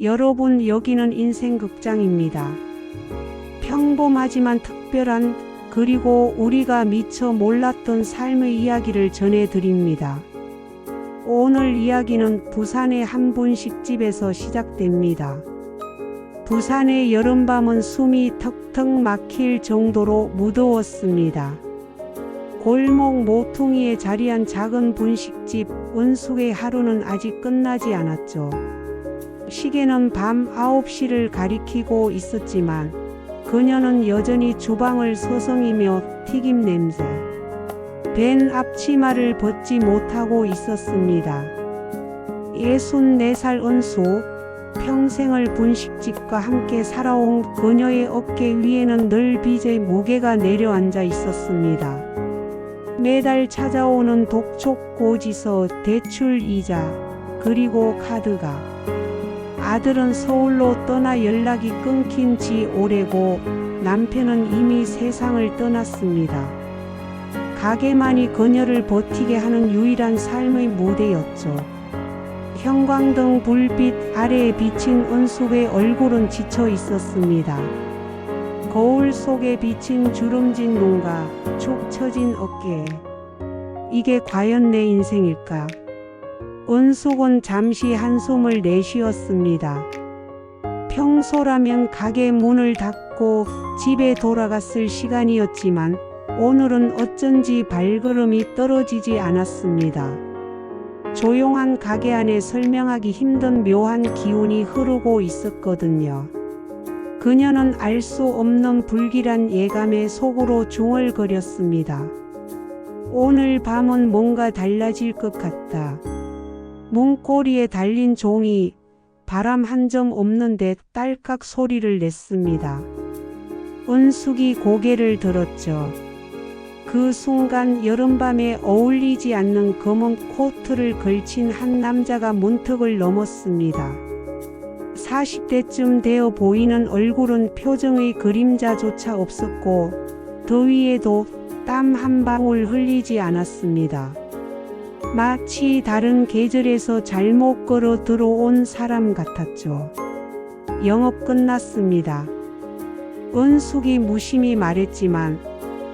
여러분, 여기는 인생극장입니다. 평범하지만 특별한, 그리고 우리가 미처 몰랐던 삶의 이야기를 전해드립니다. 오늘 이야기는 부산의 한 분식집에서 시작됩니다. 부산의 여름밤은 숨이 턱턱 막힐 정도로 무더웠습니다. 골목 모퉁이에 자리한 작은 분식집 은숙의 하루는 아직 끝나지 않았죠. 시계는 밤 9시를 가리키고 있었지만 그녀는 여전히 주방을 서성이며 튀김 냄새, 벤 앞치마를 벗지 못하고 있었습니다. 64살 은숙, 평생을 분식집과 함께 살아온 그녀의 어깨 위에는 늘 빚의 무게가 내려앉아 있었습니다. 매달 찾아오는 독촉 고지서, 대출 이자, 그리고 카드가. 아들은 서울로 떠나 연락이 끊긴 지 오래고 남편은 이미 세상을 떠났습니다. 가게만이 그녀를 버티게 하는 유일한 삶의 무대였죠. 형광등 불빛 아래에 비친 은숙의 얼굴은 지쳐 있었습니다. 거울 속에 비친 주름진 눈과 축 처진 어깨. 이게 과연 내 인생일까? 은숙은 잠시 한숨을 내쉬었습니다. 평소라면 가게 문을 닫고 집에 돌아갔을 시간이었지만 오늘은 어쩐지 발걸음이 떨어지지 않았습니다. 조용한 가게 안에 설명하기 힘든 묘한 기운이 흐르고 있었거든요. 그녀는 알 수 없는 불길한 예감에 속으로 중얼거렸습니다. 오늘 밤은 뭔가 달라질 것 같다. 문고리에 달린 종이 바람 한 점 없는데 딸깍 소리를 냈습니다. 은숙이 고개를 들었죠. 그 순간 여름밤에 어울리지 않는 검은 코트를 걸친 한 남자가 문턱을 넘었습니다. 40대쯤 되어 보이는 얼굴은 표정의 그림자조차 없었고 더위에도 땀 한 방울 흘리지 않았습니다. 마치 다른 계절에서 잘못 걸어 들어온 사람 같았죠. 영업 끝났습니다. 은숙이 무심히 말했지만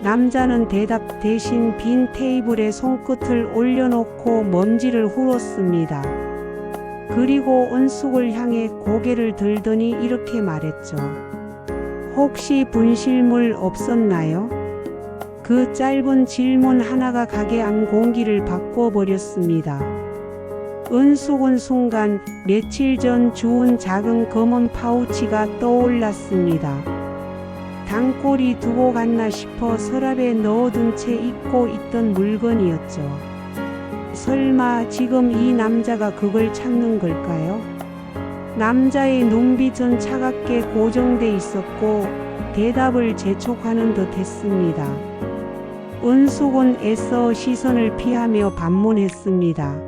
남자는 대답 대신 빈 테이블에 손끝을 올려놓고 먼지를 hul었습니다. 그리고 은숙을 향해 고개를 들더니 이렇게 말했죠. 혹시 분실물 없었나요? 그 짧은 질문 하나가 가게 안 공기를 바꿔버렸습니다. 은숙은 순간 며칠 전 주운 작은 검은 파우치가 떠올랐습니다. 단골이 두고 갔나 싶어 서랍에 넣어둔 채 잊고 있던 물건이었죠. 설마 지금 이 남자가 그걸 찾는 걸까요? 남자의 눈빛은 차갑게 고정돼 있었고 대답을 재촉하는 듯 했습니다. 은숙은 애써 시선을 피하며 반문했습니다.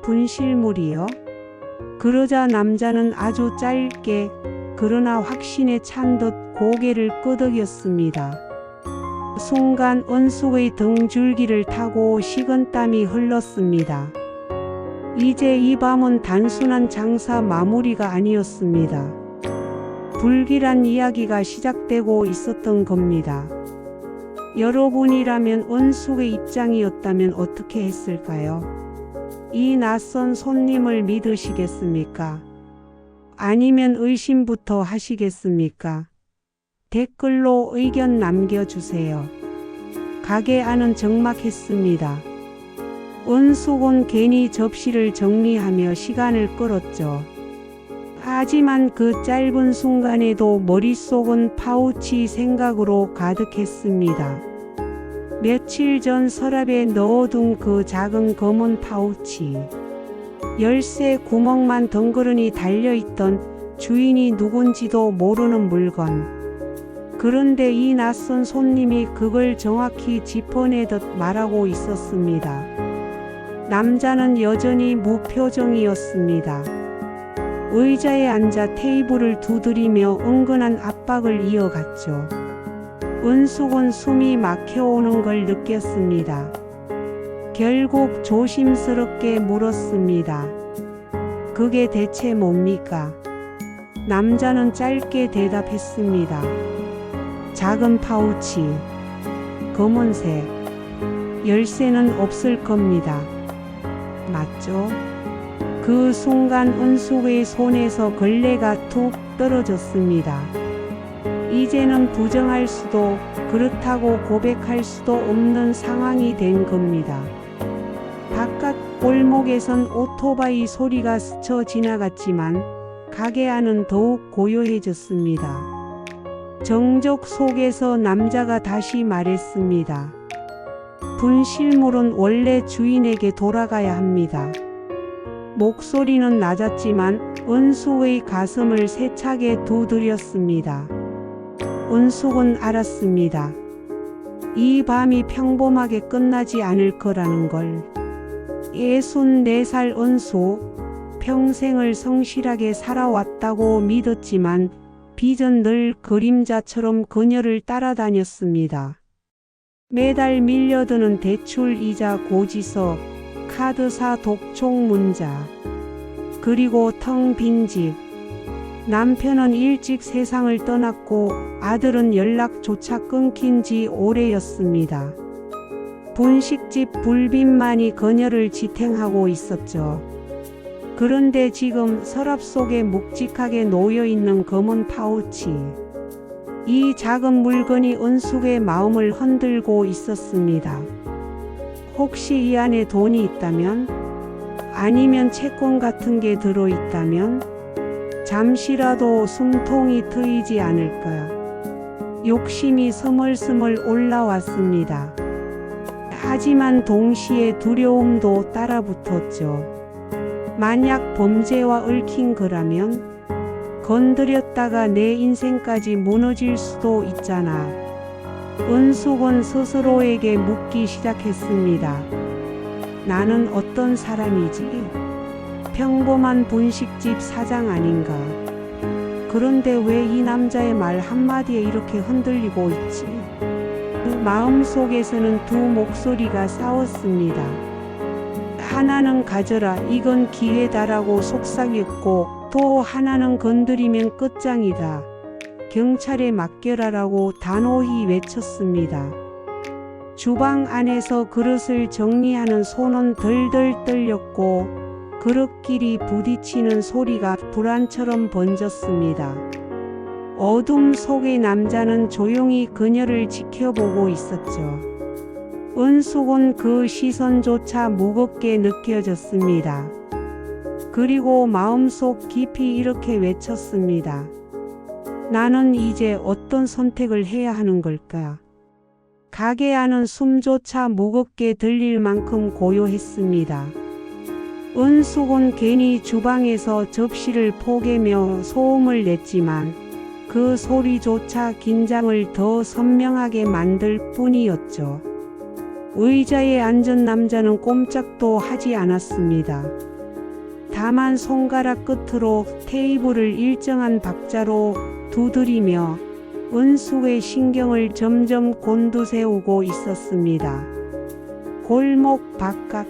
분실물이요? 그러자 남자는 아주 짧게 그러나 확신에 찬 듯 고개를 끄덕였습니다. 순간 은숙의 등줄기를 타고 식은땀이 흘렀습니다. 이제 이 밤은 단순한 장사 마무리가 아니었습니다. 불길한 이야기가 시작되고 있었던 겁니다. 여러분이라면 은숙의 입장이었다면 어떻게 했을까요? 이 낯선 손님을 믿으시겠습니까? 아니면 의심부터 하시겠습니까? 댓글로 의견 남겨주세요. 가게 안은 적막했습니다. 은숙은 괜히 접시를 정리하며 시간을 끌었죠. 하지만 그 짧은 순간에도 머릿속은 파우치 생각으로 가득했습니다. 며칠 전 서랍에 넣어둔 그 작은 검은 파우치. 열쇠 구멍만 덩그러니 달려있던 주인이 누군지도 모르는 물건. 그런데 이 낯선 손님이 그걸 정확히 짚어내듯 말하고 있었습니다. 남자는 여전히 무표정이었습니다. 의자에 앉아 테이블을 두드리며 은근한 압박을 이어갔죠. 은숙은 숨이 막혀오는 걸 느꼈습니다. 결국 조심스럽게 물었습니다. 그게 대체 뭡니까? 남자는 짧게 대답했습니다. 작은 파우치, 검은색, 열쇠는 없을 겁니다. 맞죠? 그 순간 은숙의 손에서 걸레가 툭 떨어졌습니다. 이제는 부정할 수도 그렇다고 고백할 수도 없는 상황이 된 겁니다. 바깥 골목에선 오토바이 소리가 스쳐 지나갔지만 가게 안은 더욱 고요해졌습니다. 정적 속에서 남자가 다시 말했습니다. 분실물은 원래 주인에게 돌아가야 합니다. 목소리는 낮았지만 은숙의 가슴을 세차게 두드렸습니다. 은숙은 알았습니다. 이 밤이 평범하게 끝나지 않을 거라는 걸. 64살 은숙, 평생을 성실하게 살아왔다고 믿었지만 빚은 늘 그림자처럼 그녀를 따라다녔습니다. 매달 밀려드는 대출이자 고지서, 카드사 독촉 문자, 그리고 텅 빈 집. 남편은 일찍 세상을 떠났고 아들은 연락조차 끊긴 지 오래였습니다. 분식집 불빛만이 그녀를 지탱하고 있었죠. 그런데 지금 서랍 속에 묵직하게 놓여있는 검은 파우치. 이 작은 물건이 은숙의 마음을 흔들고 있었습니다. 혹시 이 안에 돈이 있다면? 아니면 채권 같은 게 들어있다면? 잠시라도 숨통이 트이지 않을까? 욕심이 스멀스멀 올라왔습니다. 하지만 동시에 두려움도 따라붙었죠. 만약 범죄와 얽힌 거라면 건드렸다가 내 인생까지 무너질 수도 있잖아. 은숙은 스스로에게 묻기 시작했습니다. 나는 어떤 사람이지? 평범한 분식집 사장 아닌가? 그런데 왜 이 남자의 말 한마디에 이렇게 흔들리고 있지? 마음속에서는 두 목소리가 싸웠습니다. 하나는 가져라, 이건 기회다라고 속삭였고, 또 하나는 건드리면 끝장이다, 경찰에 맡겨라라고 단호히 외쳤습니다. 주방 안에서 그릇을 정리하는 손은 덜덜 떨렸고 그릇끼리 부딪히는 소리가 불안처럼 번졌습니다. 어둠 속의 남자는 조용히 그녀를 지켜보고 있었죠. 은숙은 그 시선조차 무겁게 느껴졌습니다. 그리고 마음속 깊이 이렇게 외쳤습니다. 나는 이제 어떤 선택을 해야 하는 걸까? 가게 안은 숨조차 무겁게 들릴 만큼 고요했습니다. 은숙은 괜히 주방에서 접시를 포개며 소음을 냈지만 그 소리조차 긴장을 더 선명하게 만들 뿐이었죠. 의자에 앉은 남자는 꼼짝도 하지 않았습니다. 다만 손가락 끝으로 테이블을 일정한 박자로 두드리며 은숙의 신경을 점점 곤두세우고 있었습니다. 골목 바깥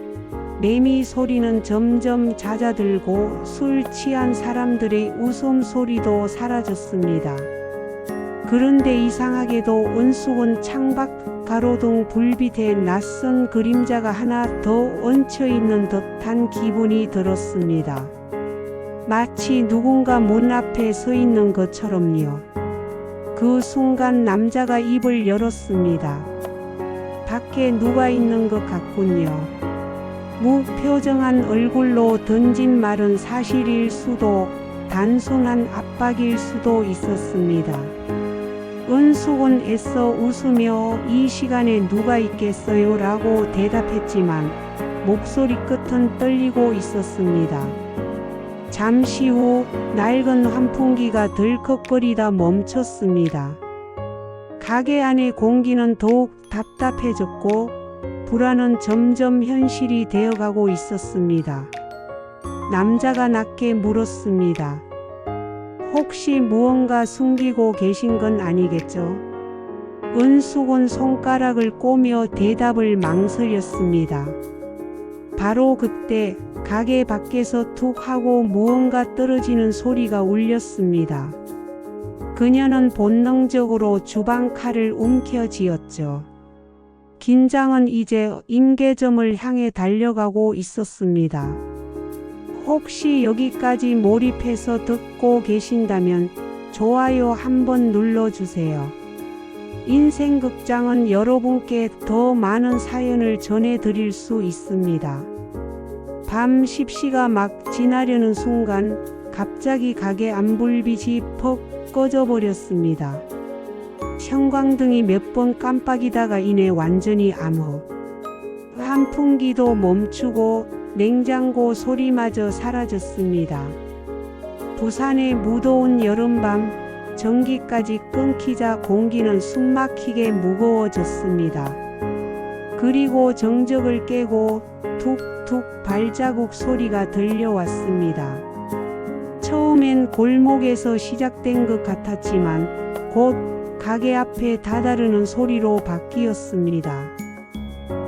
매미 소리는 점점 잦아들고 술 취한 사람들의 웃음소리도 사라졌습니다. 그런데 이상하게도 은숙은 창밖 가로등 불빛에 낯선 그림자가 하나 더 얹혀있는 듯한 기분이 들었습니다. 마치 누군가 문 앞에 서 있는 것처럼요. 그 순간 남자가 입을 열었습니다. 밖에 누가 있는 것 같군요. 무표정한 얼굴로 던진 말은 사실일 수도 단순한 압박일 수도 있었습니다. 은숙은 애써 웃으며 이 시간에 누가 있겠어요? 라고 대답했지만 목소리 끝은 떨리고 있었습니다. 잠시 후 낡은 환풍기가 덜컥거리다 멈췄습니다. 가게 안의 공기는 더욱 답답해졌고 불안은 점점 현실이 되어가고 있었습니다. 남자가 낮게 물었습니다. 혹시 무언가 숨기고 계신 건 아니겠죠? 은숙은 손가락을 꼬며 대답을 망설였습니다. 바로 그때 가게 밖에서 툭 하고 무언가 떨어지는 소리가 울렸습니다. 그녀는 본능적으로 주방 칼을 움켜쥐었죠. 긴장은 이제 임계점을 향해 달려가고 있었습니다. 혹시 여기까지 몰입해서 듣고 계신다면 좋아요 한번 눌러주세요. 인생극장은 여러분께 더 많은 사연을 전해드릴 수 있습니다. 밤 10시가 막 지나려는 순간 갑자기 가게 안불빛이 퍽 꺼져버렸습니다. 형광등이 몇 번 깜빡이다가 이내 완전히 암흑. 환풍기도 멈추고 냉장고 소리마저 사라졌습니다. 부산의 무더운 여름밤, 전기까지 끊기자 공기는 숨막히게 무거워졌습니다. 그리고 정적을 깨고 툭툭 발자국 소리가 들려왔습니다. 처음엔 골목에서 시작된 것 같았지만 곧 가게 앞에 다다르는 소리로 바뀌었습니다.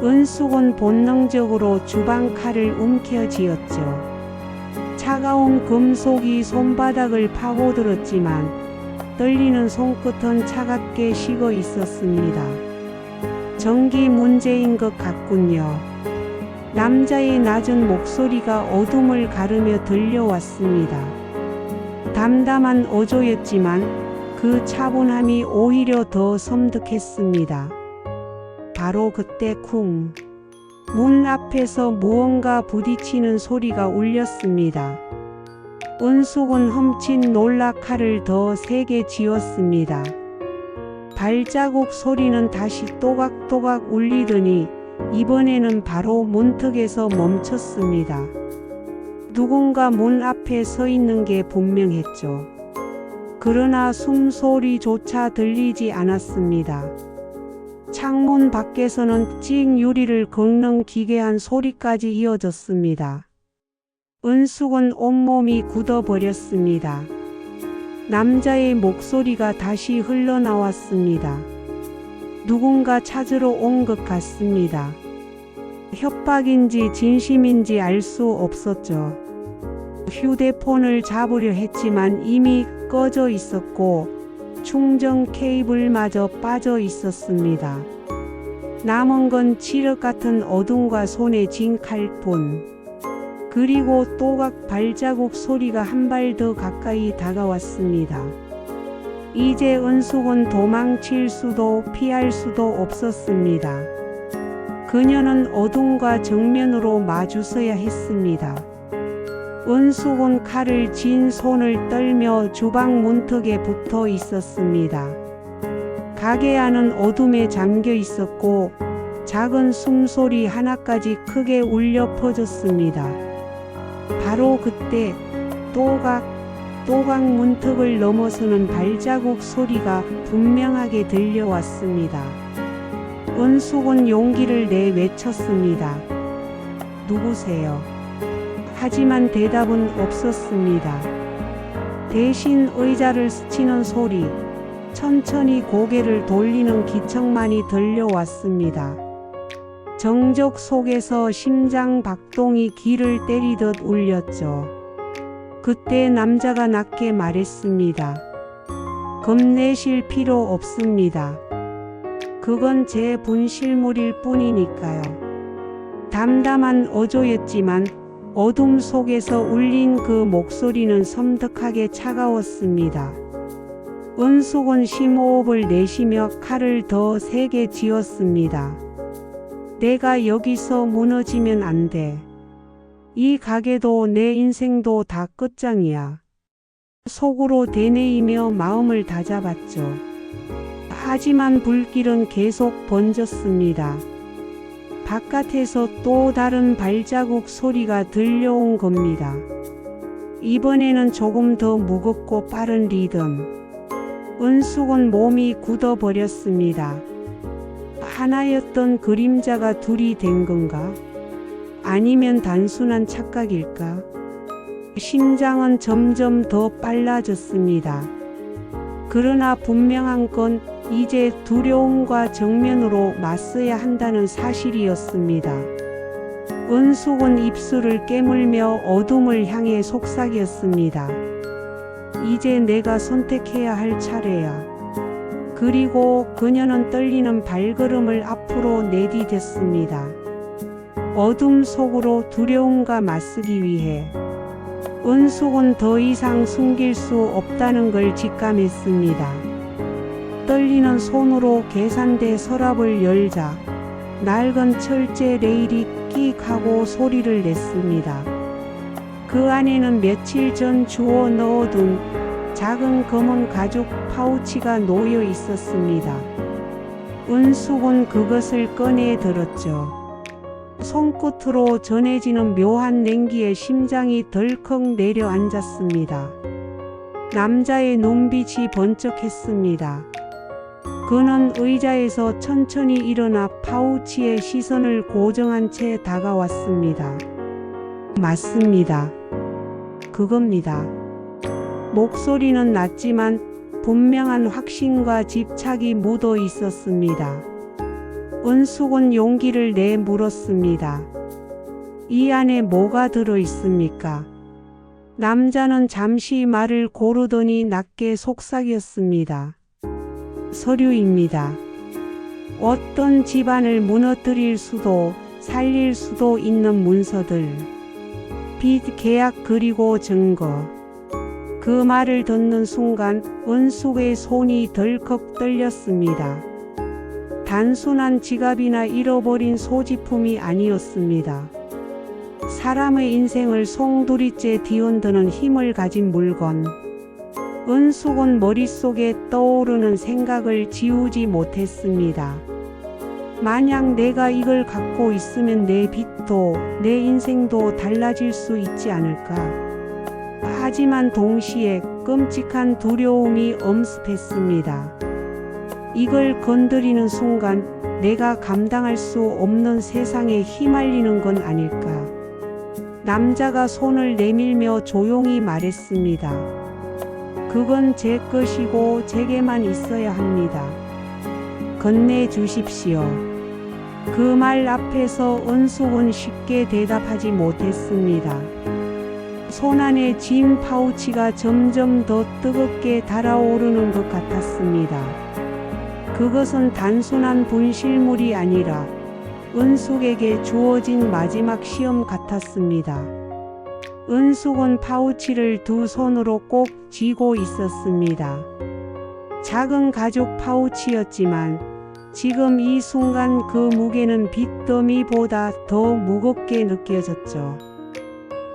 은숙은 본능적으로 주방 칼을 움켜쥐었죠. 차가운 금속이 손바닥을 파고들었지만 떨리는 손끝은 차갑게 식어 있었습니다. 전기 문제인 것 같군요. 남자의 낮은 목소리가 어둠을 가르며 들려왔습니다. 담담한 어조였지만 그 차분함이 오히려 더 섬뜩했습니다. 바로 그때 쿵! 문 앞에서 무언가 부딪히는 소리가 울렸습니다. 은숙은 훔친 놀라 칼을 더 세게 쥐었습니다. 발자국 소리는 다시 또각또각 울리더니 이번에는 바로 문턱에서 멈췄습니다. 누군가 문 앞에 서 있는 게 분명했죠. 그러나 숨소리조차 들리지 않았습니다. 창문 밖에서는 찍 유리를 긁는 기괴한 소리까지 이어졌습니다. 은숙은 온몸이 굳어버렸습니다. 남자의 목소리가 다시 흘러나왔습니다. 누군가 찾으러 온 것 같습니다. 협박인지 진심인지 알 수 없었죠. 휴대폰을 잡으려 했지만 이미 꺼져 있었고 충전 케이블마저 빠져 있었습니다. 남은 건 칠흑 같은 어둠과 손에 쥔 칼뿐. 그리고 또각 발자국 소리가 한 발 더 가까이 다가왔습니다. 이제 은숙은 도망칠 수도 피할 수도 없었습니다. 그녀는 어둠과 정면으로 마주서야 했습니다. 은숙은 칼을 쥔 손을 떨며 주방 문턱에 붙어 있었습니다. 가게 안은 어둠에 잠겨 있었고 작은 숨소리 하나까지 크게 울려 퍼졌습니다. 바로 그때 또각 문턱을 넘어서는 발자국 소리가 분명하게 들려왔습니다. 은숙은 용기를 내 외쳤습니다. 누구세요? 하지만 대답은 없었습니다. 대신 의자를 스치는 소리, 천천히 고개를 돌리는 기척만이 들려왔습니다. 정적 속에서 심장 박동이 귀를 때리듯 울렸죠. 그때 남자가 낮게 말했습니다. 겁내실 필요 없습니다. 그건 제 분실물일 뿐이니까요. 담담한 어조였지만 어둠 속에서 울린 그 목소리는 섬뜩하게 차가웠습니다. 은숙은 심호흡을 내쉬며 칼을 더 세게 쥐었습니다. 내가 여기서 무너지면 안 돼. 이 가게도 내 인생도 다 끝장이야. 속으로 되뇌이며 마음을 다잡았죠. 하지만 불길은 계속 번졌습니다. 바깥에서 또 다른 발자국 소리가 들려온 겁니다. 이번에는 조금 더 무겁고 빠른 리듬. 은숙은 몸이 굳어버렸습니다. 하나였던 그림자가 둘이 된 건가? 아니면 단순한 착각일까? 심장은 점점 더 빨라졌습니다. 그러나 분명한 건 이제 두려움과 정면으로 맞서야 한다는 사실이었습니다. 은숙은 입술을 깨물며 어둠을 향해 속삭였습니다. 이제 내가 선택해야 할 차례야. 그리고 그녀는 떨리는 발걸음을 앞으로 내디뎠습니다. 어둠 속으로 두려움과 맞서기 위해. 은숙은 더 이상 숨길 수 없다는 걸 직감했습니다. 떨리는 손으로 계산대 서랍을 열자 낡은 철제 레일이 끽 하고 소리를 냈습니다. 그 안에는 며칠 전 주워 넣어둔 작은 검은 가죽 파우치가 놓여 있었습니다. 은숙은 그것을 꺼내 들었죠. 손끝으로 전해지는 묘한 냉기에 심장이 덜컥 내려앉았습니다. 남자의 눈빛이 번쩍했습니다. 그는 의자에서 천천히 일어나 파우치에 시선을 고정한 채 다가왔습니다. 맞습니다. 그겁니다. 목소리는 낮지만 분명한 확신과 집착이 묻어 있었습니다. 은숙은 용기를 내 물었습니다. 이 안에 뭐가 들어 있습니까? 남자는 잠시 말을 고르더니 낮게 속삭였습니다. 서류입니다. 어떤 집안을 무너뜨릴 수도 살릴 수도 있는 문서들, 빚 계약 그리고 증거. 그 말을 듣는 순간 은숙의 손이 덜컥 떨렸습니다. 단순한 지갑이나 잃어버린 소지품이 아니었습니다. 사람의 인생을 송두리째 뒤흔드는 힘을 가진 물건. 은숙은 머릿속에 떠오르는 생각을 지우지 못했습니다. 만약 내가 이걸 갖고 있으면 내 빚도 내 인생도 달라질 수 있지 않을까. 하지만 동시에 끔찍한 두려움이 엄습했습니다. 이걸 건드리는 순간 내가 감당할 수 없는 세상에 휘말리는 건 아닐까. 남자가 손을 내밀며 조용히 말했습니다. 그건 제 것이고 제게만 있어야 합니다. 건네주십시오. 그 말 앞에서 은숙은 쉽게 대답하지 못했습니다. 손안에 쥔 파우치가 점점 더 뜨겁게 달아오르는 것 같았습니다. 그것은 단순한 분실물이 아니라 은숙에게 주어진 마지막 시험 같았습니다. 은숙은 파우치를 두 손으로 꼭 쥐고 있었습니다. 작은 가죽 파우치였지만 지금 이 순간 그 무게는 빚더미보다 더 무겁게 느껴졌죠.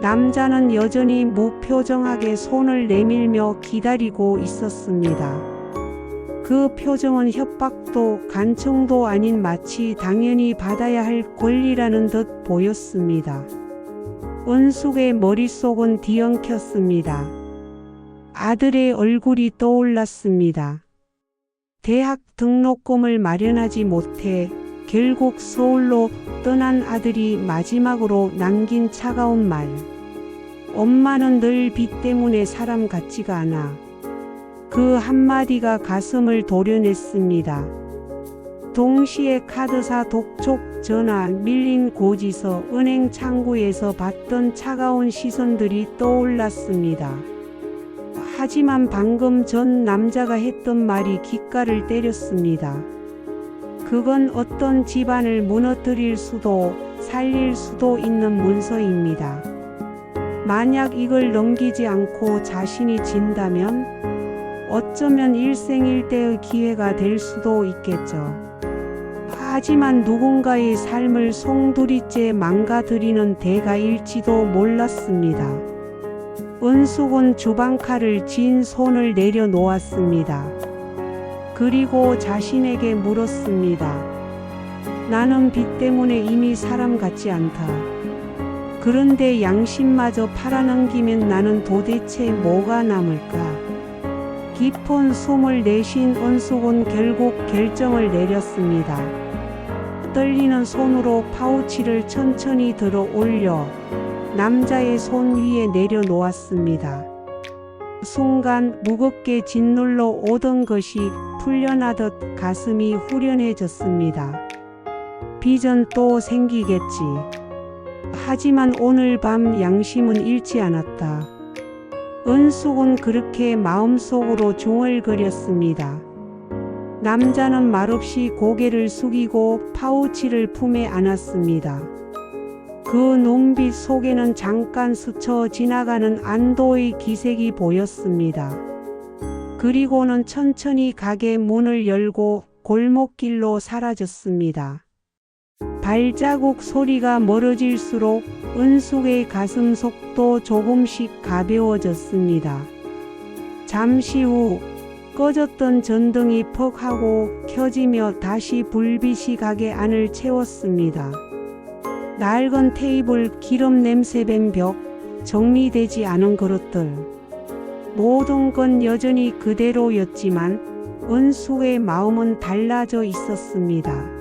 남자는 여전히 무표정하게 손을 내밀며 기다리고 있었습니다. 그 표정은 협박도 간청도 아닌 마치 당연히 받아야 할 권리라는 듯 보였습니다. 은숙의 머릿속은 뒤엉켰습니다. 아들의 얼굴이 떠올랐습니다. 대학 등록금을 마련하지 못해 결국 서울로 떠난 아들이 마지막으로 남긴 차가운 말. 엄마는 늘 빚 때문에 사람 같지가 않아. 그 한마디가 가슴을 도려냈습니다. 동시에 카드사 독촉 전화, 밀린 고지서, 은행 창구에서 봤던 차가운 시선들이 떠올랐습니다. 하지만 방금 전 남자가 했던 말이 귓가를 때렸습니다. 그건 어떤 집안을 무너뜨릴 수도 살릴 수도 있는 문서입니다. 만약 이걸 넘기지 않고 자신이 진다면 어쩌면 일생일대의 기회가 될 수도 있겠죠. 하지만 누군가의 삶을 송두리째 망가뜨리는 대가일지도 몰랐습니다. 은숙은 주방칼을 쥔 손을 내려놓았습니다. 그리고 자신에게 물었습니다. 나는 빚 때문에 이미 사람 같지 않다. 그런데 양심마저 팔아넘기면 나는 도대체 뭐가 남을까? 깊은 숨을 내쉰 은숙은 결국 결정을 내렸습니다. 떨리는 손으로 파우치를 천천히 들어 올려 남자의 손 위에 내려놓았습니다. 순간 무겁게 짓눌러 오던 것이 풀려나듯 가슴이 후련해졌습니다. 빚은 또 생기겠지. 하지만 오늘 밤 양심은 잃지 않았다. 은숙은 그렇게 마음속으로 중얼거렸습니다. 남자는 말없이 고개를 숙이고 파우치를 품에 안았습니다. 그 눈빛 속에는 잠깐 스쳐 지나가는 안도의 기색이 보였습니다. 그리고는 천천히 가게 문을 열고 골목길로 사라졌습니다. 발자국 소리가 멀어질수록 은숙의 가슴 속도 조금씩 가벼워졌습니다. 잠시 후 꺼졌던 전등이 퍽 하고 켜지며 다시 불빛이 가게 안을 채웠습니다. 낡은 테이블, 기름 냄새 밴 벽, 정리되지 않은 그릇들. 모든 건 여전히 그대로였지만 은숙의 마음은 달라져 있었습니다.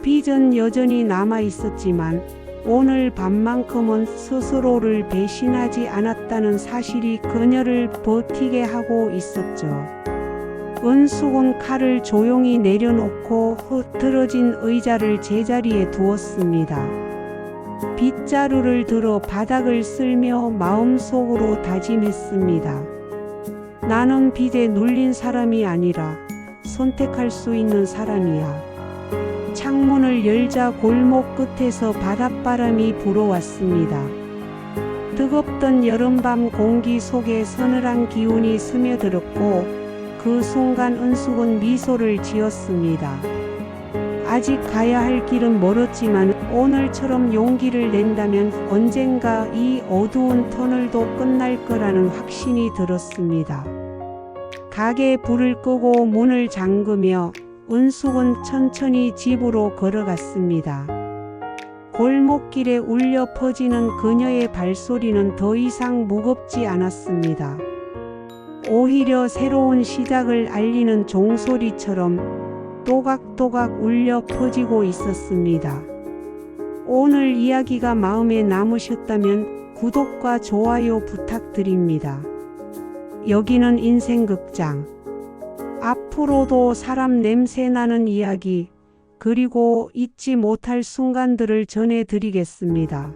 빚은 여전히 남아 있었지만 오늘 밤만큼은 스스로를 배신하지 않았다는 사실이 그녀를 버티게 하고 있었죠. 은숙은 칼을 조용히 내려놓고 흐트러진 의자를 제자리에 두었습니다. 빗자루를 들어 바닥을 쓸며 마음속으로 다짐했습니다. 나는 빚에 눌린 사람이 아니라 선택할 수 있는 사람이야. 창문을 열자 골목 끝에서 바닷바람이 불어왔습니다. 뜨겁던 여름밤 공기 속에 서늘한 기운이 스며들었고 그 순간 은숙은 미소를 지었습니다. 아직 가야 할 길은 멀었지만 오늘처럼 용기를 낸다면 언젠가 이 어두운 터널도 끝날 거라는 확신이 들었습니다. 가게에 불을 끄고 문을 잠그며 은숙은 천천히 집으로 걸어갔습니다. 골목길에 울려 퍼지는 그녀의 발소리는 더 이상 무겁지 않았습니다. 오히려 새로운 시작을 알리는 종소리처럼 또각또각 울려 퍼지고 있었습니다. 오늘 이야기가 마음에 남으셨다면 구독과 좋아요 부탁드립니다. 여기는 인생극장. 앞으로도 사람 냄새 나는 이야기, 그리고 잊지 못할 순간들을 전해드리겠습니다.